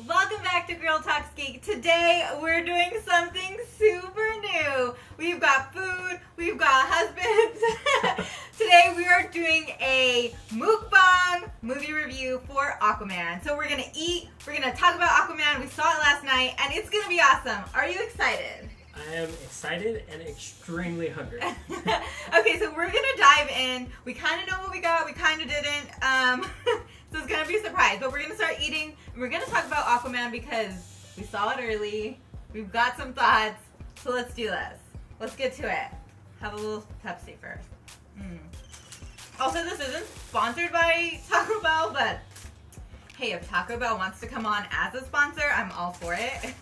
Welcome back to Girl Talks Geek. Today we're doing something super new. We've got food, we've got husbands. Today we are doing a mukbang movie review for Aquaman. So we're gonna eat, we're gonna talk about Aquaman. We saw it last night and it's gonna be awesome. Are you excited? I am excited and extremely hungry. Okay, so we're gonna dive in. We kind of know what we got, we kind of didn't. So it's gonna be a surprise, but we're gonna start eating and we're gonna talk about Aquaman because we saw it early. We've got some thoughts, so let's do this. Let's get to it. Have a little Pepsi first. Also, this isn't sponsored by Taco Bell, but hey, if Taco Bell wants to come on as a sponsor, I'm all for it.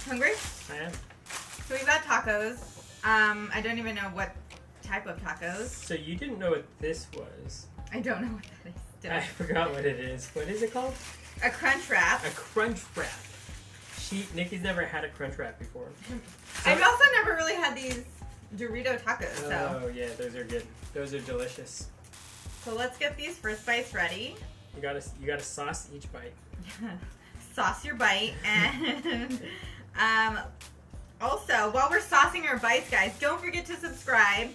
Hungry? I am. So we've got tacos. I don't even know what type of tacos. So you didn't know what this was. I don't know what that is still. I forgot what it is. What is it called? A crunch wrap. A crunch wrap. Nikki's never had a crunch wrap before. So, I've also never really had these Dorito tacos, so. Oh yeah, those are good. Those are delicious. So let's get these first bites ready. You gotta sauce each bite. Sauce your bite, and also while we're saucing our bites, guys, don't forget to subscribe.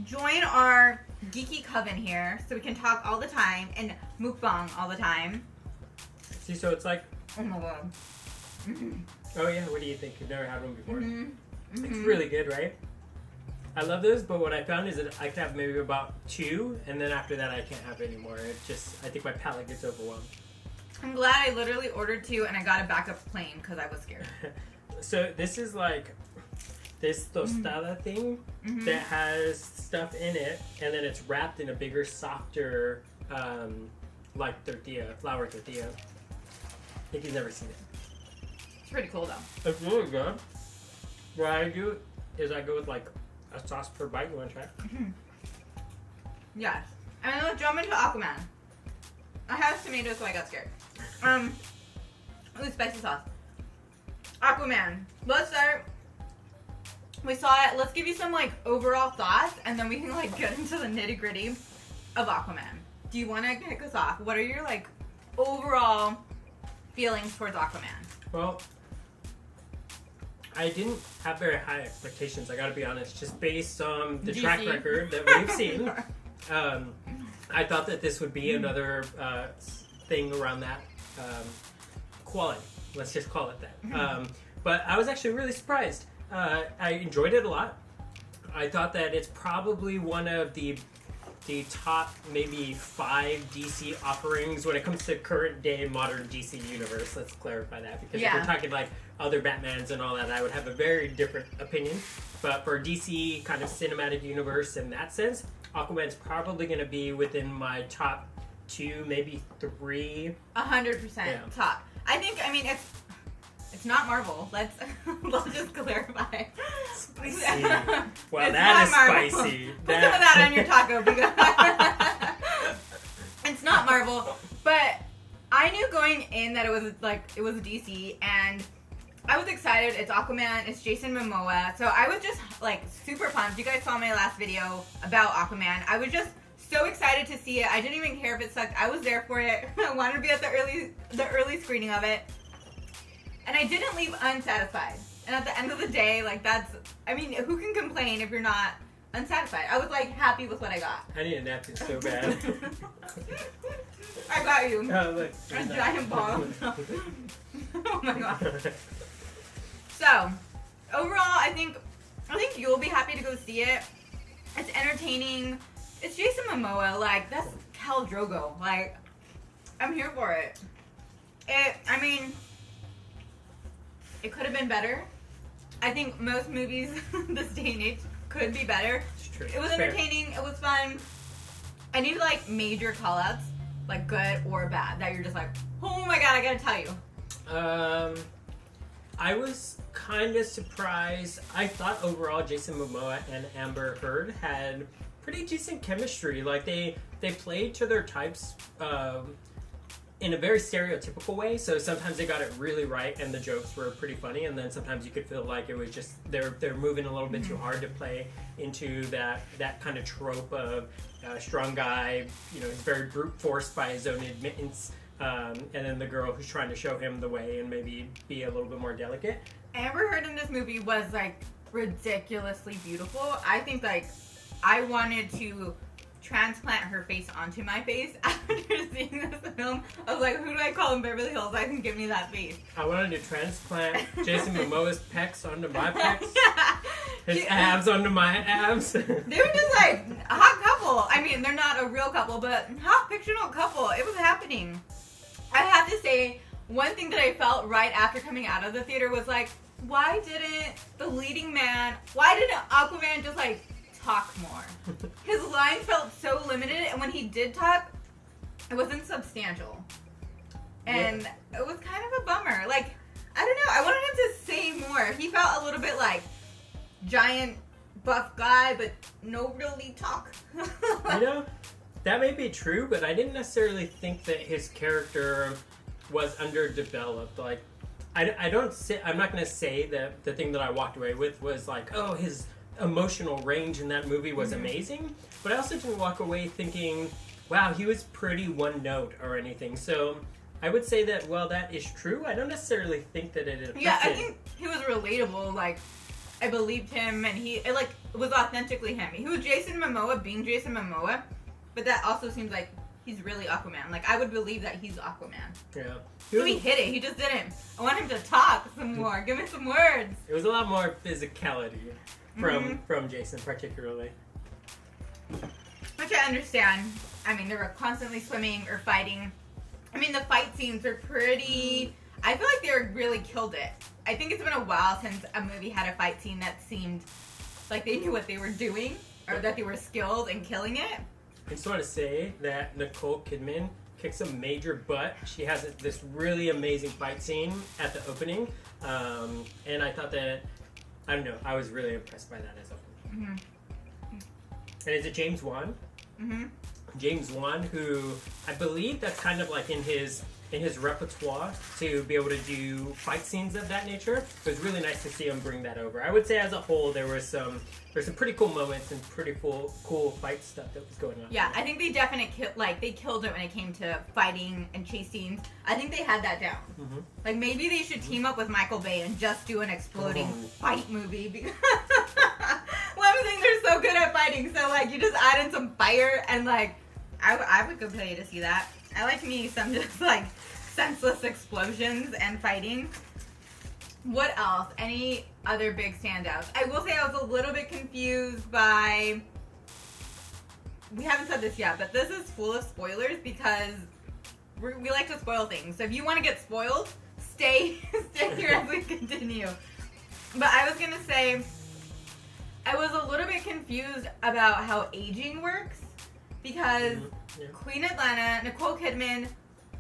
Join our Geeky coven here so we can talk all the time and mukbang all the time. See, so it's like. Oh my god. Oh yeah, what do you think? You've never had one before. Mm-hmm. It's really good, right? I love those, but what I found is that I can have maybe about 2, and then after that I can't have any more. I think my palate gets overwhelmed. I'm glad I literally ordered 2 and I got a backup plane because I was scared. So this is like this tostada thing that has stuff in it, and then it's wrapped in a bigger, softer, like flour tortilla. I think you've never seen it. It's pretty cool though. It's really good. What I do is I go with like a sauce per bite. You want to try it? Yes. And then let's jump into Aquaman. I have tomatoes, so I got scared. Ooh, spicy sauce. Aquaman. Let's start. We saw it. Let's give you some like overall thoughts, and then we can like get into the nitty gritty of Aquaman. Do you want to kick us off? What are your like overall feelings towards Aquaman? Well, I didn't have very high expectations. I got to be honest, just based on the track record that we've seen. I thought that this would be another thing around that quality. Let's just call it that. But I was actually really surprised. I enjoyed it a lot. I thought that it's probably one of the top maybe 5 DC offerings when it comes to current day modern DC universe. Let's clarify that, because if we're talking like other Batmans and all that, I would have a very different opinion. But for DC kind of cinematic universe in that sense, Aquaman's probably going to be within my top 2, maybe 3. 100% top. I mean, it's not Marvel. Let's just clarify. Spicy. Wow, that is spicy. Put some of that on your taco. It's not Marvel, but I knew going in that it was DC, and I was excited. It's Aquaman. It's Jason Momoa. So I was just like super pumped. You guys saw my last video about Aquaman. I was just so excited to see it. I didn't even care if it sucked. I was there for it. I wanted to be at the early screening of it. And I didn't leave unsatisfied. And at the end of the day, like who can complain if you're not unsatisfied? I was like happy with what I got. I need a napkin so bad. I got you. Oh, look. A giant ball. Oh my god. So, overall, I think you'll be happy to go see it. It's entertaining. It's Jason Momoa. Like, that's Khal Drogo. Like, I'm here for it. It could have been better. I think most movies this day and age could be better. It's true. It was entertaining. It was fun. I need like major call-outs, like good or bad, that you're just like, oh my god, I gotta tell you. I was kind of surprised. I thought overall Jason Momoa and Amber Heard had pretty decent chemistry. Like they played to their types in a very stereotypical way. So sometimes they got it really right and the jokes were pretty funny, and then sometimes you could feel like it was just they're moving a little bit too hard to play into that kind of trope of strong guy, he's very brute forced by his own admittance, and then the girl who's trying to show him the way and maybe be a little bit more delicate. Amber Heard in this movie was like ridiculously beautiful. I think like I wanted to transplant her face onto my face after seeing this film. I was like, who do I call in Beverly Hills that can give me that face? I wanted to transplant Jason Momoa's pecs onto my pecs. Yeah. His abs onto my abs. They were just like a hot couple. I mean, they're not a real couple, but hot fictional couple. It was happening. I have to say, one thing that I felt right after coming out of the theater was like, why didn't Aquaman just like talk more? His line felt so limited, and when he did talk, it wasn't substantial. And it was kind of a bummer. Like, I don't know, I wanted him to say more. He felt a little bit like giant buff guy, but no really talk. You know, that may be true, but I didn't necessarily think that his character was underdeveloped. Like, I'm not going to say that the thing that I walked away with was like, oh, his emotional range in that movie was amazing, but I also didn't walk away thinking, wow, he was pretty one note or anything. So I would say that while that is true, I don't necessarily think that it affected. Yeah, I think he was relatable. Like, I believed him, and it was authentically him. He was Jason Momoa being Jason Momoa, but that also seems like he's really Aquaman. Like, I would believe that he's Aquaman. Yeah. So he hit it. He just didn't. I want him to talk some more. Give me some words. It was a lot more physicality from Jason, particularly. Which I understand. I mean, they were constantly swimming or fighting. I mean, the fight scenes are pretty... I feel like they really killed it. I think it's been a while since a movie had a fight scene that seemed like they knew what they were doing, or that they were skilled in killing it. I just want to say that Nicole Kidman kicks a major butt. She has this really amazing fight scene at the opening, and I thought that, I don't know, I was really impressed by that as well. Mm-hmm. And is it James Wan? Mm-hmm. James Wan, who I believe that's kind of like in his repertoire to be able to do fight scenes of that nature. It was really nice to see him bring that over. I would say as a whole there's some pretty cool moments and pretty cool fight stuff that was going on. Yeah, I think they definitely killed it when it came to fighting and chase scenes. I think they had that down. Mm-hmm. Like, maybe they should team up with Michael Bay and just do an exploding fight movie, because one of the things they're so good at fighting. So like, you just add in some fire, and like, I would go pay to see that. I like me some just like senseless explosions and fighting. What else? Any other big standouts? I will say I was a little bit confused by... We haven't said this yet, but this is full of spoilers because we like to spoil things. So if you want to get spoiled, stay here as we continue. But I was going to say, I was a little bit confused about how aging works, because Queen Atlanta, Nicole Kidman,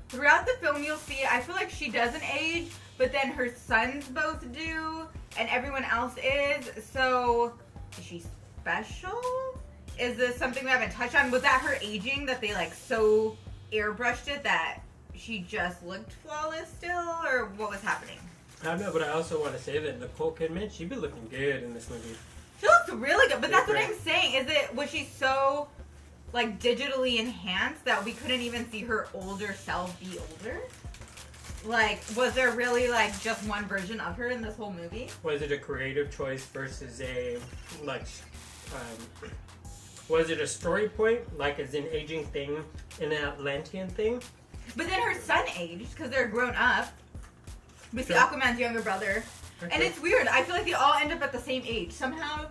throughout the film you'll see, I feel like she doesn't age, but then her sons both do, and everyone else is. So, is she special? Is this something we haven't touched on? Was that her aging, that they like so airbrushed it that she just looked flawless still, or what was happening? I don't know, but I also want to say that Nicole Kidman, she'd be looking good in this movie. She looks really good, but that's what I'm saying. Was she so like digitally enhanced that we couldn't even see her older self be older? Like, was there really like just one version of her in this whole movie? Was it a creative choice versus a like was it a story point, like as an aging thing, an Atlantean thing? But then her son aged because they're grown up. We see Aquaman's younger brother. Okay. And it's weird. I feel like they all end up at the same age. Somehow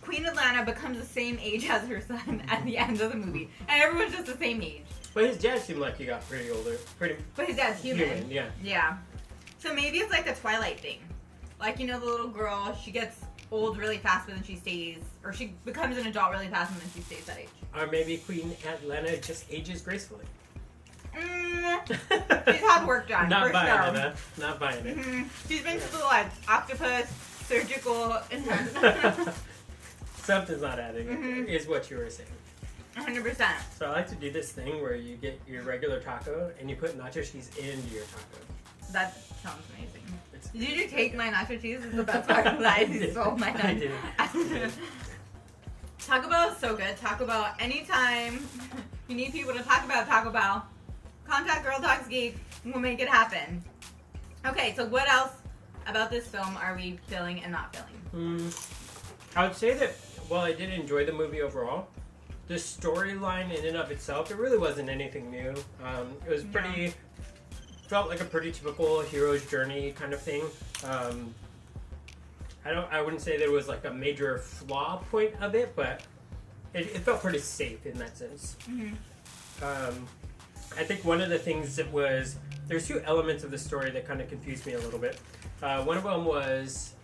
Queen Atlanta becomes the same age as her son at the end of the movie. And everyone's just the same age. But his dad seemed like he got pretty older. But his dad's human. Yeah. Yeah. So maybe it's like the Twilight thing. Like, you know, the little girl, she gets old really fast, but then she stays, or she becomes an adult really fast, and then she stays that age. Or maybe Queen Atlanta just ages gracefully. She's had work done. Not buying it, Not buying it. Mm-hmm. She's been to the like octopus surgical. Something's not adding, is what you were saying. 100%. So I like to do this thing where you get your regular taco and you put nacho cheese into your taco. That sounds amazing. Did you take my nacho cheese? It's the best part of that. You stole my I did. Taco Bell is so good. Taco Bell, anytime you need people to talk about Taco Bell, Contact Girl Talks Geek. We'll make it happen. Okay, so what else about this film are we feeling and not feeling? I would say that while I did enjoy the movie overall, the storyline in and of itself, it really wasn't anything new. It was pretty, felt like a pretty typical hero's journey kind of thing. I wouldn't say there was like a major flaw point of it, but it felt pretty safe in that sense. I think one of the things that was, there's two elements of the story that kind of confused me a little bit. One of them was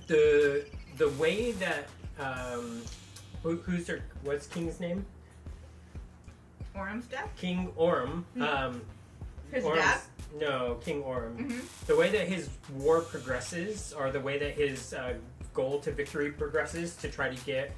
the way that what's King's name? Orm's death? King Orm. His dad? No, King Orm. The way that his war progresses, or the way that his goal to victory progresses to try to get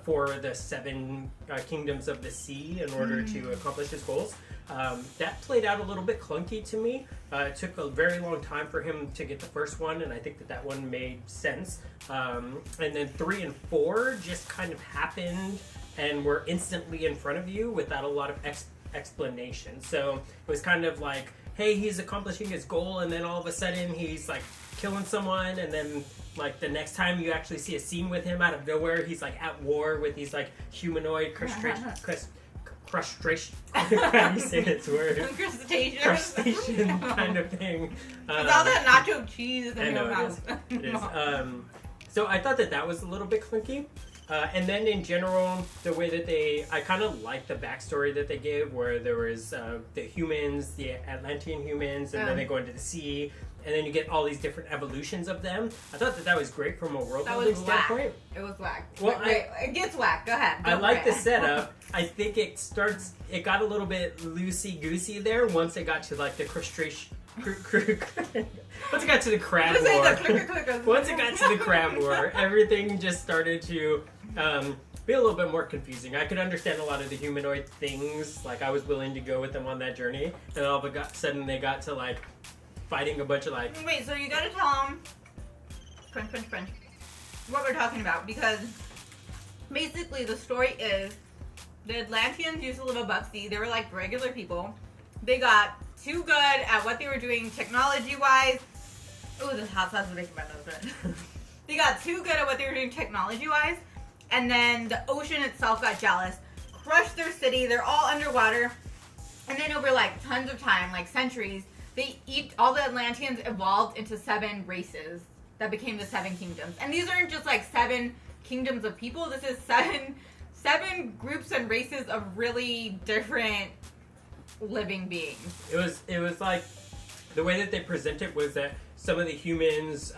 for the 7 kingdoms of the sea in order to accomplish his goals. That played out a little bit clunky to me. It took a very long time for him to get the first one, and I think that one made sense. And then 3 and 4 just kind of happened and were instantly in front of you without a lot of explanation. So it was kind of like, hey, he's accomplishing his goal, and then all of a sudden he's like killing someone, and then like the next time you actually see a scene with him out of nowhere, he's like at war with these like humanoid crustacean. How do you say this word? Crustacean kind of thing. With all that nacho cheese in your mouth. It is. So I thought that was a little bit clunky. And then in general, the way that I kind of liked the backstory that they gave, where there was the humans, the Atlantean humans, and then they go into the sea, and then you get all these different evolutions of them. I thought that was great from a world building standpoint. It was whack. Well, it gets whack. Go ahead. I like the setup. I think it got a little bit loosey-goosey there once it got to like the crustacean. Once it got to the crab war. Once it got to the crab war, everything just started to be a little bit more confusing. I could understand a lot of the humanoid things. Like, I was willing to go with them on that journey. And all of a sudden, they got to, like, fighting a bunch of, like... Wait, so you gotta tell them... Crunch, what we're talking about. Because, basically, the story is... The Atlanteans used to live above sea. They were, like, regular people. They got too good at what they were doing technology-wise. Ooh, this hot sauce is making my nose red. They got too good at what they were doing technology-wise. And then the ocean itself got jealous, crushed their city. They're all underwater. And then over like tons of time, like centuries, all the Atlanteans evolved into 7 races that became the 7 kingdoms. And these aren't just like 7 kingdoms of people. This is 7 groups and races of really different living beings. It was like the way that they present it was that some of the humans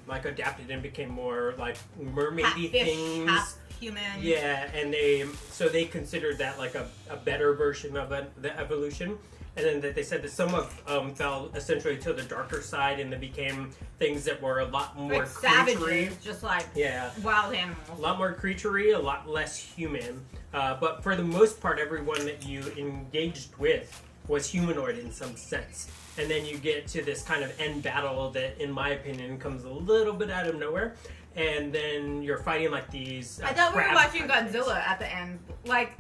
like adapted and became more like mermaidy things. Half human. Yeah, and they considered that like a better version of the evolution. And then that they said that some of fell essentially to the darker side, and they became things that were a lot more like savages, just like wild animals. A lot more creaturey, a lot less human. But for the most part, everyone that you engaged with was humanoid in some sense. And then you get to this kind of end battle that, in my opinion, comes a little bit out of nowhere. And then you're fighting like these. I thought we were watching Godzilla at the end. Like,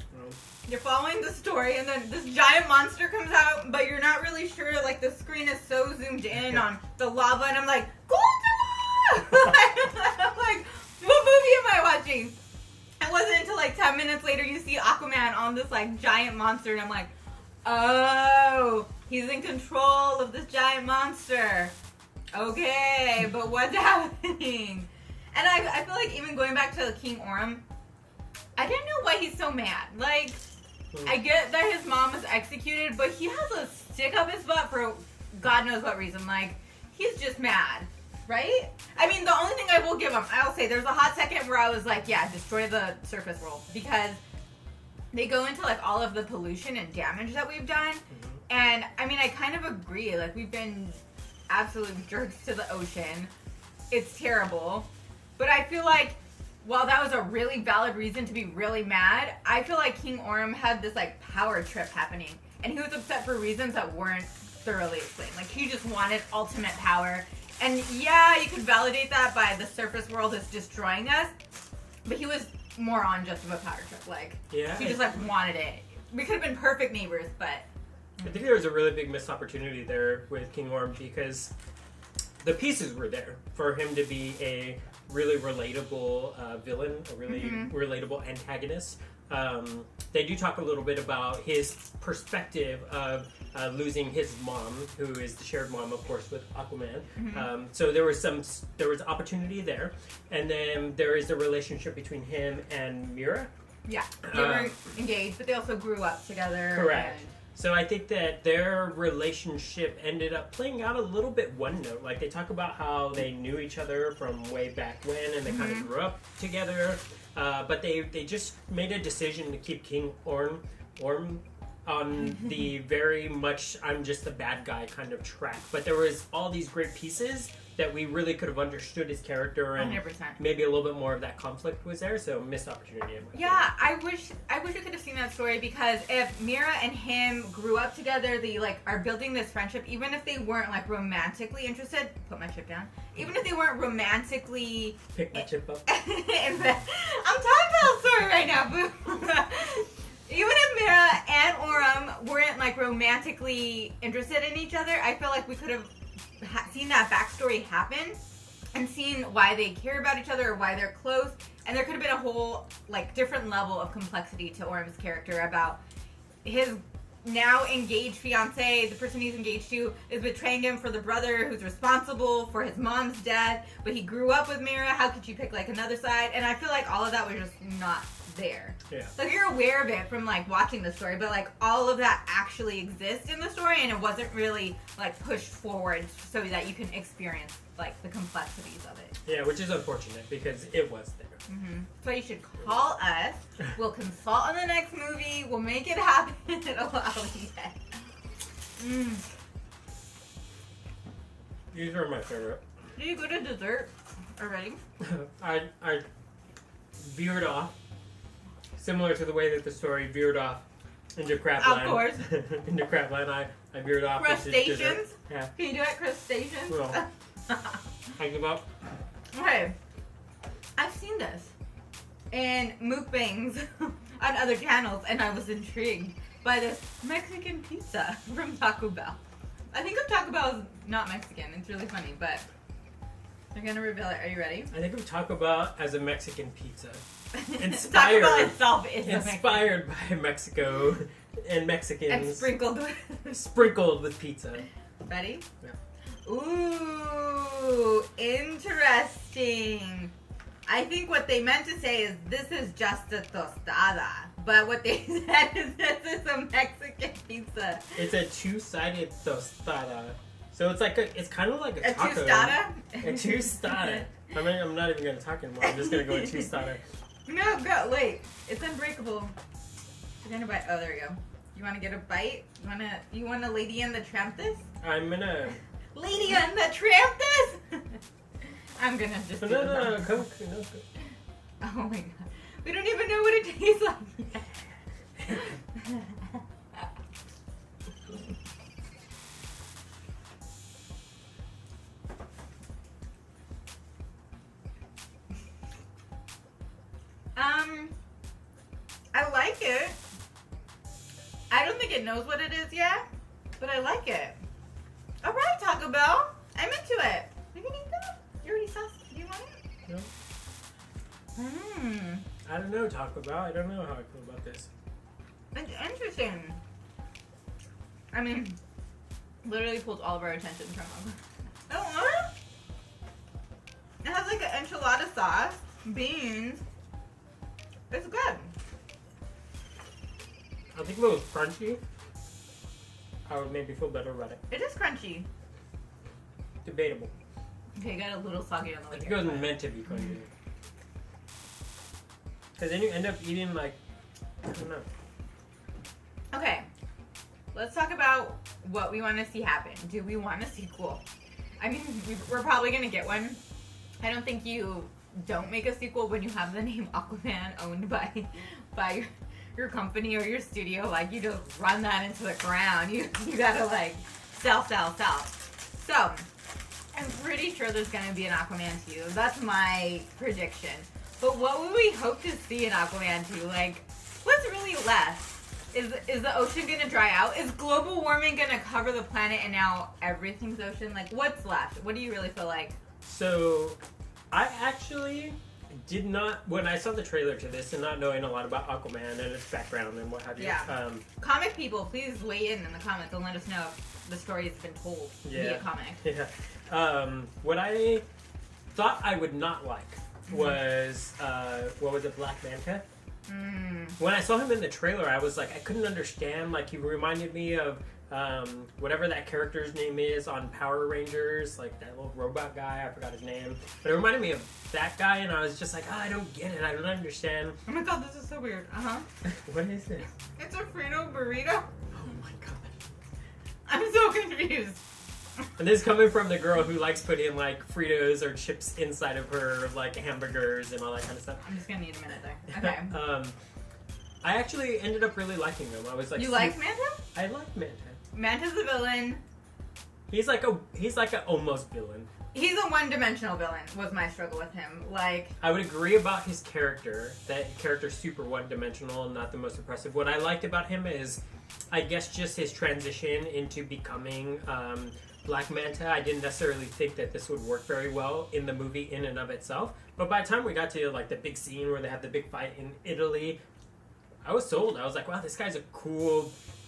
you're following the story, and then this giant monster comes out, but you're not really sure. Like, the screen is so zoomed in on the lava, and I'm like, Godzilla! I'm like, what movie am I watching? It wasn't until like 10 minutes later you see Aquaman on this like giant monster, and I'm like, oh, he's in control of this giant monster. Okay, but what's happening? And I feel like even going back to King Orm, I didn't know why he's so mad. Like, I get that his mom was executed, but he has a stick up his butt for God knows what reason. Like, he's just mad, right? I mean, the only thing I will give him, I'll say, there's a hot second where I was like, yeah, destroy the surface world. Because they go into, like, all of the pollution and damage that we've done. And, I mean, I kind of agree. Like, we've been absolute jerks to the ocean. It's terrible. But I feel like, while that was a really valid reason to be really mad, I feel like King Orm had this, like, power trip happening. And he was upset for reasons that weren't thoroughly explained. Like, he just wanted ultimate power. And, yeah, you could validate that by the surface world is destroying us. But he was more on just of a power trip. Like, he just, like, wanted it. we could have been perfect neighbors, but I think there was a really big missed opportunity there with King Orm because the pieces were there for him to be a really relatable villain, a really relatable antagonist. They do talk a little bit about his perspective of losing his mom, who is the shared mom, of course, with Aquaman. So there was opportunity there, and then there is the relationship between him and Mera. Yeah, they were engaged, but they also grew up together. Correct. So I think that their relationship ended up playing out a little bit one note. Like they talk about how they knew each other from way back when, and they kind of grew up together. But they just made a decision to keep King Orm on the very much I'm just the bad guy kind of track. But there was all these great pieces that we really could have understood his character, and 100%. maybe a little bit more of that conflict was there. So missed opportunity. Yeah, I wish we could have seen that story, because if Mera and him grew up together, they like are building this friendship, even if they weren't like romantically interested. Put my chip down. Even if they weren't romantically. Pick my chip up. I'm talking about a story right now, boo. Even if Mera and Orm weren't like romantically interested in each other, I feel like we could have seen that backstory happen and seen why they care about each other or why they're close, and there could have been a whole like different level of complexity to Orm's character about his now engaged fiance. The person he's engaged to is betraying him for the brother who's responsible for his mom's death, but he grew up with Mera. How could you pick like another side? And I feel like all of that was just not there. Yeah. Like you're aware of it from like watching the story, but like all of that actually exists in the story, and it wasn't really like pushed forward so that you can experience like the complexities of it. Yeah, which is unfortunate because it was there. So you should call us. We'll consult on the next movie. We'll make it happen. These are my favorite. Did you go to dessert already? I veered off, similar to the way that the story veered off into crapline. Of course. Into crapline, I veered off into dessert. Crustaceans? Yeah. Can you do it, crustaceans? Well, I give up. Okay. I've seen this in mukbangs on other channels, and I was intrigued by this Mexican pizza from Taco Bell. I think of Taco Bell as not Mexican. It's really funny, but I'm gonna reveal it. Are you ready? I think of Taco Bell as a Mexican pizza. Taco Bell itself is inspired by Mexico and Mexicans. And sprinkled with pizza. Ready? Yeah. Ooh, interesting. I think what they meant to say is this is just a tostada. But what they said is this is a Mexican pizza. It's a two-sided tostada. So it's like it's kind of like a taco. Tostada? A tostada. I mean, I'm not even going to talk anymore. I'm just going to go with tostada. No, go. Wait. It's unbreakable. You're going to bite. Oh, there you go. You want to get a bite? You want to Lady and the Tramp this? I'm going to... Lady and the Tramp this? I'm going to just do No, Coke. Oh my god. We don't even know what it tastes like yet. I like it. I don't think it knows what it is yet, but I like it. Alright, Taco Bell. I'm into it. You can eat that? You already saw it. Do you want it? No. I don't know, Taco Bell. I don't know how I feel about this. It's interesting. I mean, literally pulls all of our attention from them. Oh, it has like an enchilada sauce, beans. It's good. I think if it was crunchy, I would maybe feel better about it. It is crunchy. Debatable. Okay, got a little soggy on the way. I think it was meant to be crunchy. Because then you end up eating like, I don't know. Okay, let's talk about what we want to see happen. Do we want a sequel? I mean, we're probably going to get one. I don't think you don't make a sequel when you have the name Aquaman owned by your company or your studio. Like, you just run that into the ground. You gotta like sell. So, I'm pretty sure there's going to be an Aquaman 2. That's my prediction. But what would we hope to see in Aquaman 2? Like, what's really left? Is the ocean gonna dry out? Is global warming gonna cover the planet and now everything's ocean? Like, what's left? What do you really feel like? So, I actually did not, when I saw the trailer to this and not knowing a lot about Aquaman and its background and what have you. Yeah. Comic people, please weigh in the comments and let us know if the story has been told via comic. Yeah. What I thought I would not like was, what was it, Black Manta? When I saw him in the trailer, I was like, I couldn't understand. Like, he reminded me of whatever that character's name is on Power Rangers, like that little robot guy. I forgot his name, but it reminded me of that guy, and I was just like, oh, I don't get it. I don't understand. Oh my god, this is so weird. What is this? It's a Frito burrito. Oh my god. I'm so confused. And this is coming from the girl who likes putting like Fritos or chips inside of her like hamburgers and all that kind of stuff. I'm just gonna need a minute there. Okay. I actually ended up really liking him. I was like, you like Manta? I like Manta. Manta's the villain. He's like an almost villain. He's a one-dimensional villain. Was my struggle with him. Like, I would agree about his character. That character's super one-dimensional and not the most impressive. What I liked about him is, I guess, just his transition into becoming Black Manta. I didn't necessarily think that this would work very well in the movie in and of itself. But by the time we got to like the big scene where they have the big fight in Italy, I was sold. I was like, wow, this guy's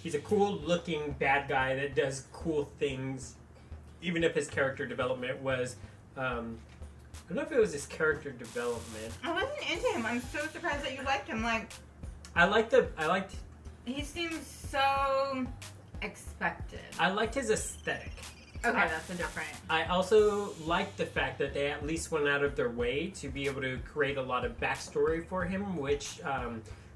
he's a cool looking bad guy that does cool things. Even if his character development was, I don't know if it was his character development. I wasn't into him. I'm so surprised that you liked him. Like, I liked. He seems so expected. I liked his aesthetic. Okay, that's a different. I also liked the fact that they at least went out of their way to be able to create a lot of backstory for him, which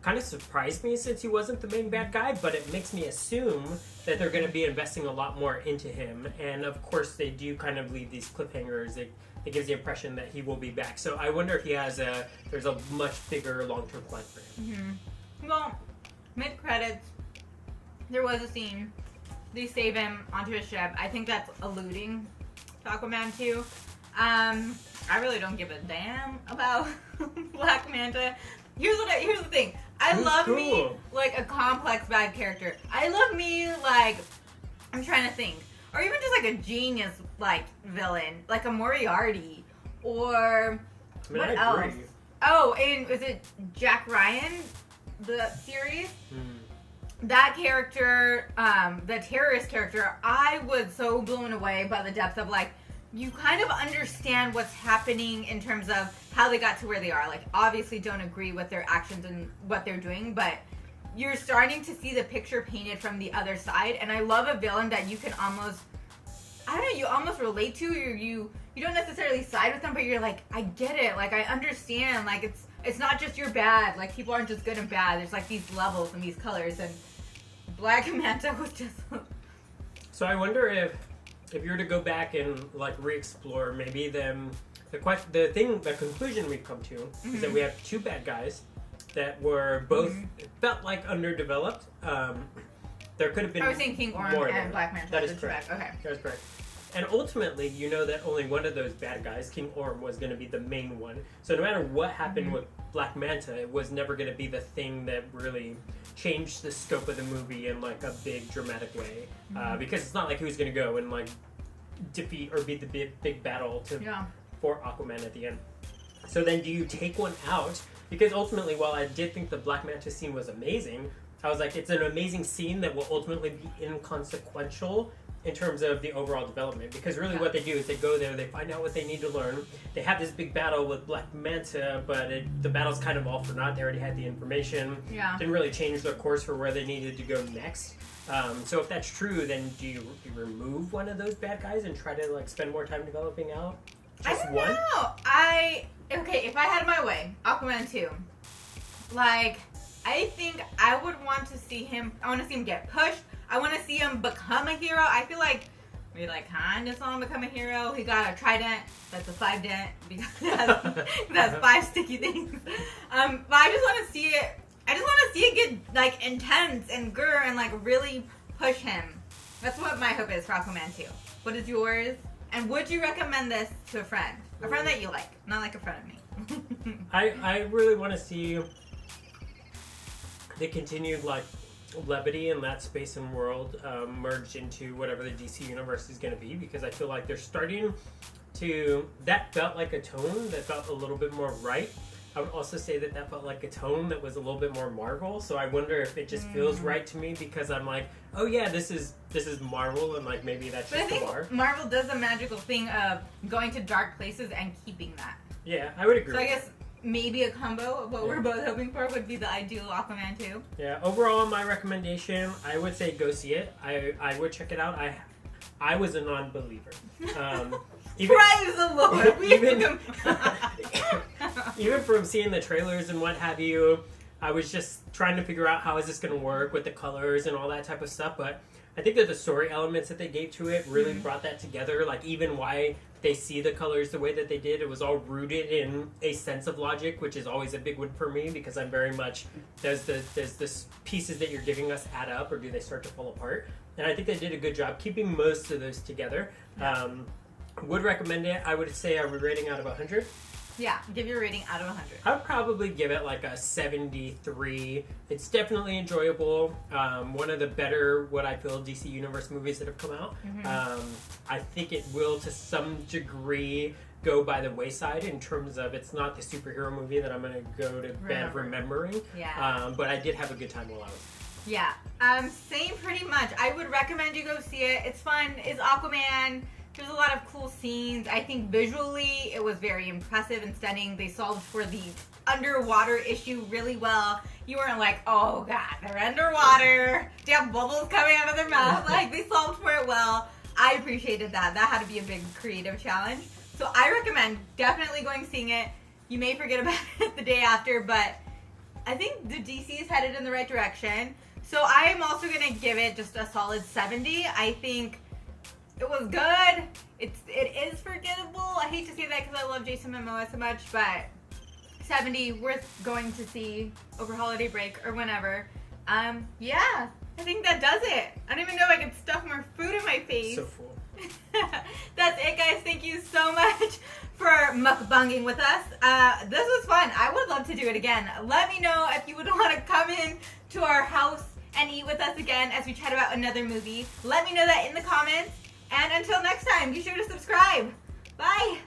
kind of surprised me since he wasn't the main bad guy, but it makes me assume that they're going to be investing a lot more into him. And of course, they do kind of leave these cliffhangers. It gives the impression that he will be back. So I wonder if there's a much bigger long-term plan for him. Mm-hmm. Well, mid-credits, there was a scene. They save him onto a ship. I think that's alluding to Aquaman 2. I really don't give a damn about Black Manta. Here's the thing. I love me like a complex bad character. I love me like, I'm trying to think, or even just like a genius like villain, like a Moriarty, or what else? Oh, and is it Jack Ryan, the series? That character, the terrorist character, I was so blown away by the depth of like, you kind of understand what's happening in terms of how they got to where they are. Like, obviously don't agree with their actions and what they're doing, but you're starting to see the picture painted from the other side. And I love a villain that you can almost, I don't know, you almost relate to, or you don't necessarily side with them, but you're like, I get it. Like, I understand. Like, it's not just you're bad. Like, people aren't just good and bad. There's like these levels and these colors, and Black Manta was just... So I wonder if you were to go back and like re-explore, maybe the conclusion we've come to is that we have two bad guys that were both felt like underdeveloped. There could have been. I was saying King Orm and Black Manta. That is correct. Okay, that is correct. And ultimately, you know that only one of those bad guys, King Orm, was going to be the main one. So no matter what happened with Black Manta, it was never going to be the thing that really changed the scope of the movie in like a big dramatic way. Because it's not like he was going to go and like defeat or beat the big battle for Aquaman at the end. So then do you take one out? Because ultimately, while I did think the Black Manta scene was amazing, I was like, it's an amazing scene that will ultimately be inconsequential in terms of the overall development. Because really what they do is they go there, they find out what they need to learn, they have this big battle with Black Manta, but the battle's kind of all for naught. They already had the information. Didn't really change their course for where they needed to go next. So if that's true, then do you remove one of those bad guys and try to like spend more time developing out just one? I don't know. Okay, if I had my way, Aquaman 2, like, I think I would want to see him, I want to see him get pushed. I want to see him become a hero. I feel like we like kind of saw him become a hero. He got a trident. That's a 5 dent because that's 5 sticky things. But I just want to see it. I just want to see it get like intense and grr and like really push him. That's what my hope is for Aquaman 2. What is yours? And would you recommend this to a friend? A friend that you like, not like a friend of me. I really want to see the continued like levity in that space and world merged into whatever the DC universe is going to be, because I feel like they're starting to, that felt like a tone that felt a little bit more right. I would also say that felt like a tone that was a little bit more Marvel, so I wonder if it just feels right to me, because I'm like, oh yeah, this is Marvel, and like maybe that's just the bar. Marvel does the magical thing of going to dark places and keeping that. Yeah, I would agree. So I guess maybe a combo of what we're both hoping for would be the ideal Aquaman 2. Yeah, overall my recommendation, I would say go see it. I would check it out. I was a non-believer. Praise the Lord! Even from seeing the trailers and what have you, I was just trying to figure out how is this going to work with the colors and all that type of stuff. But I think that the story elements that they gave to it really brought that together. Like even why they see the colors the way that they did, it was all rooted in a sense of logic, which is always a big one for me, because I'm very much, does the pieces that you're giving us add up, or do they start to fall apart? And I think they did a good job keeping most of those together. Would recommend it. I would say, are we rating out of 100? Yeah, give your rating out of 100. I would probably give it like a 73. It's definitely enjoyable. One of the better, what I feel, DC Universe movies that have come out. I think it will, to some degree, go by the wayside in terms of it's not the superhero movie that I'm going to go to bed remembering. Yeah. But I did have a good time while I was. Yeah. Same pretty much. I would recommend you go see it. It's fun. It's Aquaman. There's a lot of cool scenes. I think visually it was very impressive and stunning. They solved for the underwater issue really well. You weren't like, oh god, they're underwater. They have bubbles coming out of their mouth. Like, they solved for it well. I appreciated that. That had to be a big creative challenge. So I recommend definitely going seeing it. You may forget about it the day after, but I think the DC is headed in the right direction. So I am also going to give it just a solid 70. I think it was good. It is forgettable. I hate to say that because I love Jason Momoa so much, but 70, worth going to see over holiday break or whenever. Yeah, I think that does it. I don't even know if I could stuff more food in my face. So full. That's it, guys. Thank you so much for mukbanging with us. This was fun. I would love to do it again. Let me know if you would want to come in to our house and eat with us again as we chat about another movie. Let me know that in the comments. And until next time, be sure to subscribe. Bye!